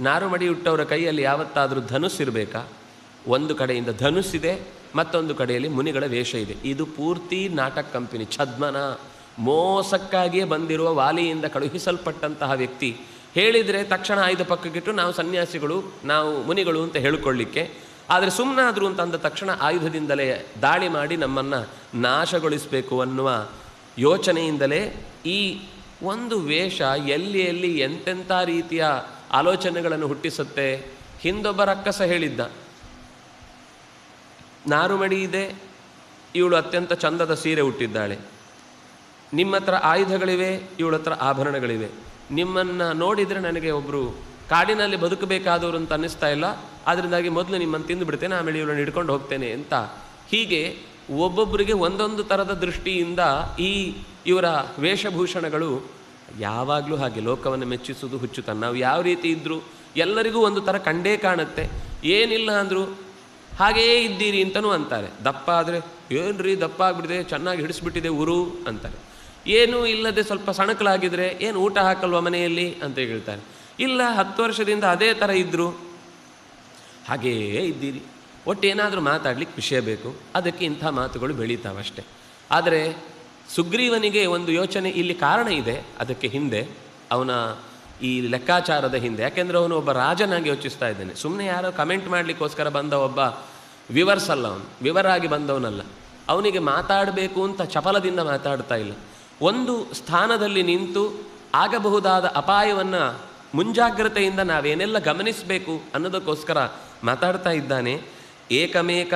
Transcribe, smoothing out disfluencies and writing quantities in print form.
ನಾರುಮಡಿ ಹುಟ್ಟವರ ಕೈಯಲ್ಲಿ ಯಾವತ್ತಾದರೂ ಧನುಸ್ಸಿರಬೇಕಾ? ಒಂದು ಕಡೆಯಿಂದ ಧನುಸ್ಸಿದೆ, ಮತ್ತೊಂದು ಕಡೆಯಲ್ಲಿ ಮುನಿಗಳ ವೇಷ ಇದೆ. ಇದು ಪೂರ್ತಿ ನಾಟಕ ಕಂಪನಿ, ಛದ್ಮನ, ಮೋಸಕ್ಕಾಗಿಯೇ ಬಂದಿರುವ ವಾಲಿಯಿಂದ ಕಳುಹಿಸಲ್ಪಟ್ಟಂತಹ ವ್ಯಕ್ತಿ. ಹೇಳಿದರೆ ತಕ್ಷಣ ಆಯುಧ ಪಕ್ಕಕ್ಕಿಟ್ಟು ನಾವು ಸನ್ಯಾಸಿಗಳು, ನಾವು ಮುನಿಗಳು ಅಂತ ಹೇಳಿಕೊಳ್ಳಿಕ್ಕೆ. ಆದರೆ ಸುಮ್ಮನಾದರು ಅಂತ ಅಂದ ತಕ್ಷಣ ಆಯುಧದಿಂದಲೇ ದಾಳಿ ಮಾಡಿ ನಮ್ಮನ್ನು ನಾಶಗೊಳಿಸಬೇಕು ಅನ್ನುವ ಯೋಚನೆಯಿಂದಲೇ ಈ ಒಂದು ವೇಷ ಎಲ್ಲಿ ಎಲ್ಲಿ ಎಂತೆಂಥ ರೀತಿಯ ಆಲೋಚನೆಗಳನ್ನು ಹುಟ್ಟಿಸುತ್ತೆ. ಹಿಂದೊಬ್ಬ ರಕ್ಕಸ ಹೇಳಿದ್ದ, ನಾರುಮಡಿ ಇದೆ, ಇವಳು ಅತ್ಯಂತ ಚಂದದ ಸೀರೆ ಹುಟ್ಟಿದ್ದಾಳೆ, ನಿಮ್ಮ ಹತ್ರ ಆಯುಧಗಳಿವೆ, ಇವಳ ಹತ್ರ ಆಭರಣಗಳಿವೆ, ನಿಮ್ಮನ್ನು ನೋಡಿದರೆ ನನಗೆ ಒಬ್ಬರು ಕಾಡಿನಲ್ಲಿ ಬದುಕಬೇಕಾದವರು ಅಂತ ಅನ್ನಿಸ್ತಾ ಇಲ್ಲ, ಅದರಿಂದಾಗಿ ಮೊದಲು ನಿಮ್ಮನ್ನು ತಿಂದು ಬಿಡ್ತೇನೆ, ಆಮೇಲೆ ಇವಳನ್ನು ಹಿಡ್ಕೊಂಡು ಹೋಗ್ತೇನೆ ಅಂತ. ಹೀಗೆ ಒಬ್ಬೊಬ್ಬರಿಗೆ ಒಂದೊಂದು ಥರದ ದೃಷ್ಟಿಯಿಂದ ಇವರ ವೇಷಭೂಷಣಗಳು ಯಾವಾಗಲೂ ಹಾಗೆ ಲೋಕವನ್ನು ಮೆಚ್ಚಿಸುವುದು ಹುಚ್ಚುತನ. ನಾವು ಯಾವ ರೀತಿ ಇದ್ದರೂ ಎಲ್ಲರಿಗೂ ಒಂದು ಥರ ಕಂಡೇ ಕಾಣುತ್ತೆ. ಏನಿಲ್ಲ ಅಂದರೂ ಹಾಗೆಯೇ ಇದ್ದೀರಿ ಅಂತಲೂ ಅಂತಾರೆ. ದಪ್ಪ ಆದರೆ ಏನ್ರಿ ದಪ್ಪ ಆಗಿಬಿಟ್ಟಿದೆ, ಚೆನ್ನಾಗಿ ಹಿಡಿಸ್ಬಿಟ್ಟಿದೆ ಊರು ಅಂತಾರೆ. ಏನೂ ಇಲ್ಲದೆ ಸ್ವಲ್ಪ ಸಣಕಲಾಗಿದ್ದರೆ ಏನು ಊಟ ಹಾಕಲ್ವ ಮನೆಯಲ್ಲಿ ಅಂತ ಹೇಳ್ತಾರೆ. ಇಲ್ಲ 10 ವರ್ಷದಿಂದ ಅದೇ ಥರ ಇದ್ದರು, ಹಾಗೆಯೇ ಇದ್ದೀರಿ. ಒಟ್ಟು ಏನಾದರೂ ಮಾತಾಡ್ಲಿಕ್ಕೆ ವಿಷಯ ಬೇಕು, ಅದಕ್ಕೆ ಇಂಥ ಮಾತುಗಳು ಬೆಳೀತಾವಷ್ಟೆ. ಆದರೆ ಸುಗ್ರೀವನಿಗೆ ಒಂದು ಯೋಚನೆ ಇಲ್ಲಿ ಕಾರಣ ಇದೆ, ಅದಕ್ಕೆ ಹಿಂದೆ ಅವನ ಈ ಲೆಕ್ಕಾಚಾರದ ಹಿಂದೆ. ಯಾಕೆಂದರೆ ಅವನು ಒಬ್ಬ ರಾಜನಾಗಿ ಯೋಚಿಸ್ತಾ ಇದ್ದಾನೆ. ಸುಮ್ಮನೆ ಯಾರೋ ಕಮೆಂಟ್ ಮಾಡಲಿಕ್ಕೋಸ್ಕರ ಬಂದ ಒಬ್ಬ ವಿವರ್ಸ್ ಅಲ್ಲ, ಅವನು ವಿವರಾಗಿ ಬಂದವನಲ್ಲ. ಅವನಿಗೆ ಮಾತಾಡಬೇಕು ಅಂತ ಚಪಲದಿಂದ ಮಾತಾಡ್ತಾ ಇಲ್ಲ. ಒಂದು ಸ್ಥಾನದಲ್ಲಿ ನಿಂತು ಆಗಬಹುದಾದ ಅಪಾಯವನ್ನು ಮುಂಜಾಗ್ರತೆಯಿಂದ ನಾವೇನೆಲ್ಲ ಗಮನಿಸಬೇಕು ಅನ್ನೋದಕ್ಕೋಸ್ಕರ ಮಾತಾಡ್ತಾ ಇದ್ದಾನೆ. ಏಕಮೇಕ